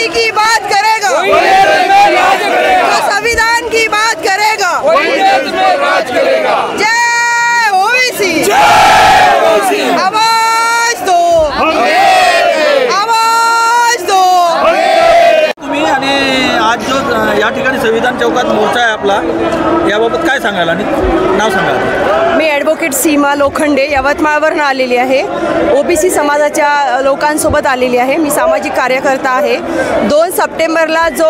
की बात करेगा, जो संविधान की बात करेगा, जय ओबीसी, आवाज दो, आवाज दो। तुम्ही आणि आज जो या ठिकाणी संविधान चौकात मोर्चा आहे आपला, याबाबत काय सांगाल आणि नाव सांगाल? मी ॲडव्होकेट सीमा लोखंडे यवतमाळवरून आलेली आहे। ओबीसी समाजाच्या लोकांसोबत आलेली आहे। मी सामाजिक कार्यकर्ता आहे। 2 सप्टेंबरला जो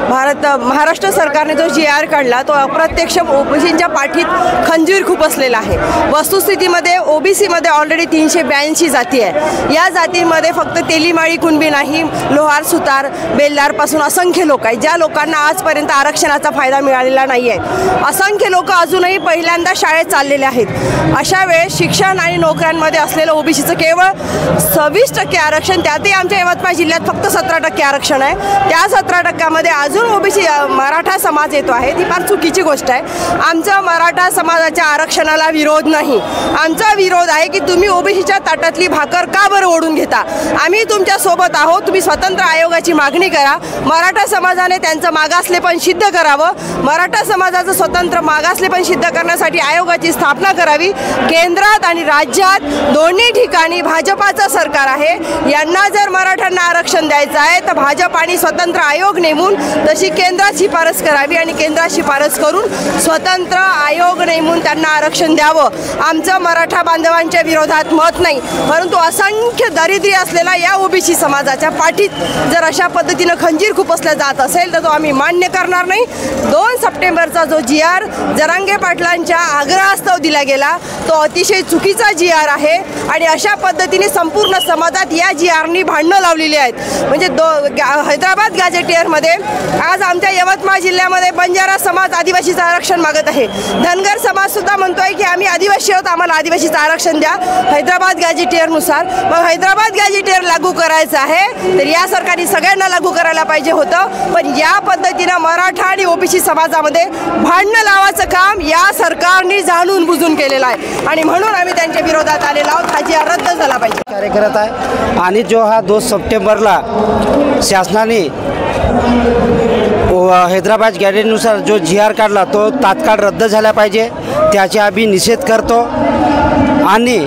महाराष्ट्र सरकारने जो GR काढला तो अप्रत्यक्ष ओबीसींच्या पाठीत खंजीर खूप असलेला आहे। वस्तुस्थितीमध्ये ओबीसीमध्ये ऑलरेडी 382 जाती आहे। या जातींमध्ये फक्त तेलीमाळी कुणबी नाही, लोहार सुतार बेलदारपासून असंख्य लोक आहेत, ज्या लोकांना आजपर्यंत आरक्षणाचा फायदा मिळालेला नाही आहे। असंख्य लोक अजूनही पहिल्यांदा शाळेत चाललेले आहेत। अशा वेळेस शिक्षण आणि नोकऱ्यांमध्ये असलेलं ओबीसीचं केवळ 26% आरक्षण, त्यातही आमच्या यवतमाळ जिल्ह्यात फक्त 17% आरक्षण आहे। त्या 17%मध्ये अजून ओबीसी मराठा समाज येतो आहे, ती फार चुकीची गोष्ट आहे। आमचा मराठा समाजाच्या आरक्षणाला विरोध नाही, आमचा विरोध आहे की तुम्ही ओबीसीच्या ताटातली भाकर का बरं ओढून घेता। आम्ही तुमच्या सोबत आहोत, तुम्ही स्वतंत्र आयोगाची मागणी करा, मराठा समाजाने त्यांचं मागासलेपण सिद्ध करावं। मराठा समाजाचं स्वतंत्र मागासलेपण सिद्ध करण्यासाठी आयोगाची स्थापना करावी। केंद्रात आणि राज्यात दोन्ही ठिकाणी भाजपाचं सरकार आहे, यांना जर मराठ्यांना आरक्षण द्यायचं आहे तर भाजप आणि स्वतंत्र आयोग नेमून तशी केंद्रात शिफारस करावी आणि केंद्रात शिफारस करून स्वतंत्र आयोग नेमून त्यांना आरक्षण द्यावं। आमचं मराठा बांधवांच्या विरोधात मत नाही, परंतु असंख्य दारिद्र्य असलेला या ओबीसी समाजाच्या पाठीत जर अशा पद्धतीनं खंजीर खुपसल्या जात असेल तर तो आम्ही मान्य करणार नाही। 2 सप्टेंबरचा जो GR जरांगे पाटलांच्या आग्रहास्तव दिला गेला तो अतिशय चुकीचा GR आहे आणि अशा पद्धतीने संपूर्ण समाजात या GRनी भांडणं लावलेली आहेत। म्हणजे हैदराबाद गॅजेटियरमध्ये आज आमच्या यवतमाळ जिल्ह्यामध्ये बंजारा समाज आदिवासीचं आरक्षण मागत आहे। धनगर समाज सुद्धा म्हणतोय की आम्ही आदिवासी आहोत, आम्हाला आदिवासीचं आरक्षण द्या हैदराबाद गॅजेटियरनुसार। मग हैदराबाद गॅजेटियर लागू करायचं आहे तर या सरकारने सगळ्यांना लागू करायला पाहिजे होतं, पण या पद्धतीनं मराठा आणि ओबीसी समाजामध्ये भांडणं लावायचं काम या सरकारने जाणून बुजून केलेलं आहे आणि म्हणून आम्ही त्यांच्या विरोधात आलेलो आहोत। हा GR रद्द झाला पाहिजे कार्यकर्ता आहे आणि जो हा 2 सप्टेंबरला शासनाने हैदराबाद गॅजेटनुसार जो GR काढला तो तात्काळ रद्द झाला पाहिजे, त्याचा आम्ही निषेध करतो। आणि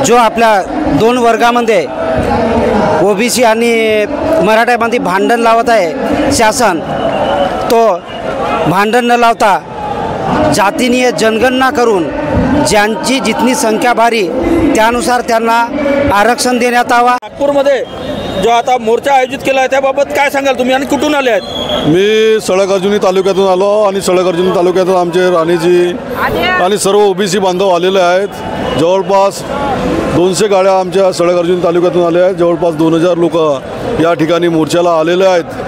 जो आपल्या 2 वर्गामध्ये ओबीसी आणि मराठ्यामध्ये भांडण लावत आहे शासन, तो भांडण न लावता जातीनीय जनगणना करून ज्यांची जितनी संख्या भारी त्यानुसार त्यांना आरक्षण देण्यात यावं। नागपूरमध्ये जो आता मोर्चा आयोजित केला आहे त्याबाबत काय सांगाल तुम्ही आणि कुठून आले आहेत? मी सळगर्जुनी तालुक्यातून आलो आणि सळगर्जुनी तालुक्यातून आमचे राणीजी आणि सर्व ओबीसी बांधव आलेले आहेत। जवळपास 200 गाड्या आमच्या सळगर्जुनी तालुक्यातून आल्या आहेत। जवळपास 2000 लोक या ठिकाणी मोर्चाला आलेले आहेत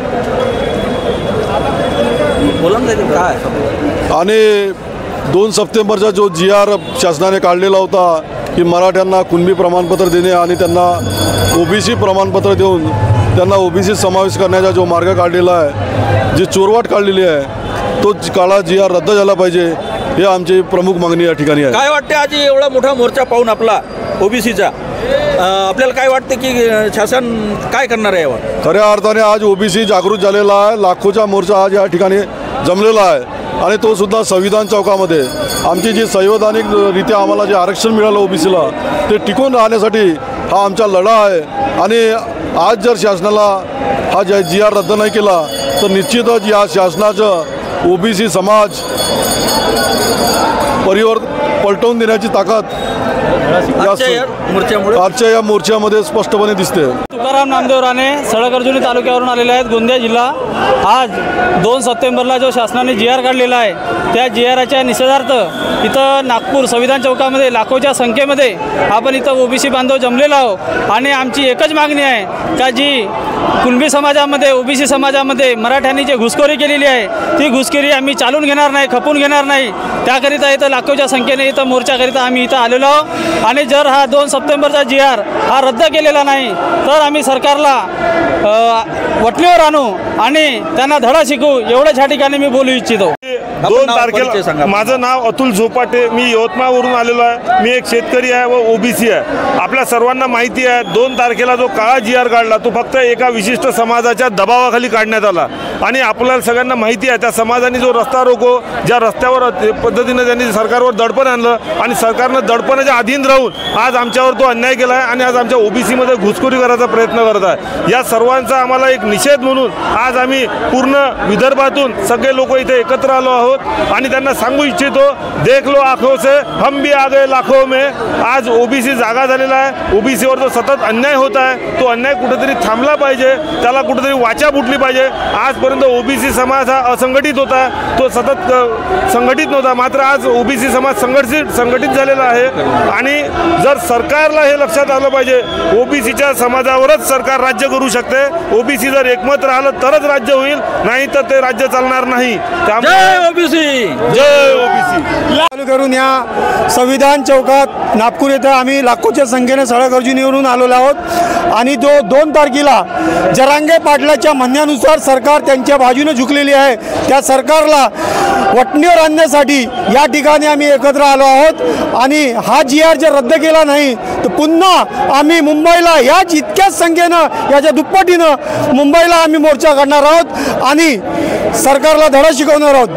आणि 2 सप्टेंबरचा जो GR शासनाने काढलेला होता की मराठ्यांना कुणबी प्रमाणपत्र देणे आणि त्यांना ओबीसी प्रमाणपत्र देऊन त्यांना ओबीसी समावेश करण्याचा जो मार्ग काढलेला आहे, जी चोरवाट काढलेली आहे, तो काळा GR रद्द झाला पाहिजे, हे आमची प्रमुख मागणी या ठिकाणी आहे। काय वाटते आज एवढा मोठा मोर्चा पाहून आपला ओबीसीचा, आपल्याला काय वाटते की शासन काय करणार आहे यावर? खऱ्या अर्थाने आज ओबीसी जागृत झालेला आहे। लाखोचा मोर्चा आज या ठिकाणी जमलेला आहे आणि तो सुद्धा संविधान चौकामध्ये। आमची जी संवैधानिकरित्या आम्हाला जे आरक्षण मिळालं ओबीसीला ते टिकून राहण्यासाठी हा आमचा लढा आहे आणि आज जर शासनाला हा GR रद्द नाही केला तर निश्चितच या शासनाचं ओबीसी समाज पलटवून देण्याची ताकद आजच्या या मोर्चामध्ये स्पष्टपणे दिसते। तुकाराम नामदेव राणे सळगर्जुनी तालुक्यावरून आलेले आहेत, गोंदिया जिल्हा। आज 2 सप्टेंबरला जो शासनाने GR काढलेला आहे त्या GRच्या निषेधार्थ इथं नागपूर संविधान चौकामध्ये लाखोच्या संख्येमध्ये आपण इथं ओबीसी बांधव जमलेलो आहोत आणि आमची एकच मागणी आहे का जी कुणबी समाजामध्ये ओबीसी समाजामध्ये मराठ्यांनी जी घुसखोरी केलेली आहे ती घुसखोरी आम्ही चालून घेणार नाही, खपून घेणार नाही। त्याकरिता इथं लाखोच्या संख्येने इथं मोर्चाकरिता आम्ही इथं आलेलो आहोत आणि जर हा 2 सप्टेंबरचा GR हा रद्द केलेला नाही तर आम्ही सरकारला वटणीवर आणू आणि त्यांना धडा शिकू, एवढंच ह्या ठिकाणी मी बोलू इच्छितो। नाव, परिचय तारखेला सांगा. माझं नाव अतुल झोपाटे, मी यवतमाळवरून आलेलो आहे. मी एक शेतकरी आहे व ओबीसी आहे. आपल्या सर्वांना माहिती आहे 2 तारखेला जो काळा GR काढला तो फक्त एका विशिष्ट समाजाच्या दबावाखाली काढण्यात आला आणि आपल्याला सगळ्यांना माहिती आहे त्या समाजाने जो रस्ता रोको ज्या रस्त्यावर पद्धतीने त्यांनी सरकारवर दडपण आणलं आणि सरकारनं दडपणाच्या अधीन राहून आज आमच्यावर तो अन्याय केला आहे आणि आज आमच्या ओबीसीमध्ये घुसखोरी करायचा प्रयत्न करत आहे. या सर्वांचा आम्हाला एक निषेध म्हणून आज आम्ही पूर्ण विदर्भातून सगळे लोक इथे एकत्र आलो आहोत आणि त्यांना सांगू इच्छितो, देख लो आंखों से हम भी आ गए लाखों में. आज ओबीसी जागा झालेला आहे. ओबीसीवर जो सतत अन्याय होत आहे तो अन्याय कुठेतरी थांबला पाहिजे, त्याला कुठेतरी वाचा फुटली पाहिजे. आजपर्यंत ओबीसी समाज हा असंघटित होता, तो सतत संघटित नव्हता. मात्र आज ओबीसी समाज संघटित झालेला आहे आणि जर सरकारला हे लक्षात आलं पाहिजे ओबीसीच्या समाजावरच सरकार राज्य करू शकते. ओबीसी जर एकमत राहिलं तरच राज्य होईल, नाही तर ते राज्य चालणार नाही. जय ओबीसी. जय ओबीसी. चालू करून या संविधान चौकात नागपूर येथे आम्ही लाखोच्या संख्येने सळगर्जुनीवरून आलेलो आहोत आणि जो 2 तारखेला जरांगे पाटलाच्या म्हणण्यानुसार सरकार त्यांच्या बाजूने झुकलेली आहे, त्या सरकारला वटणीवर आणण्यासाठी या ठिकाणी आम्ही एकत्र आलो आहोत आणि हा GR जर रद्द केला नाही तर पुन्हा आम्ही मुंबईला याच इतक्याच संख्येनं याच्या दुप्पटीनं मुंबईला आम्ही मोर्चा काढणार आहोत आणि सरकारला धडा शिकवणार आहोत.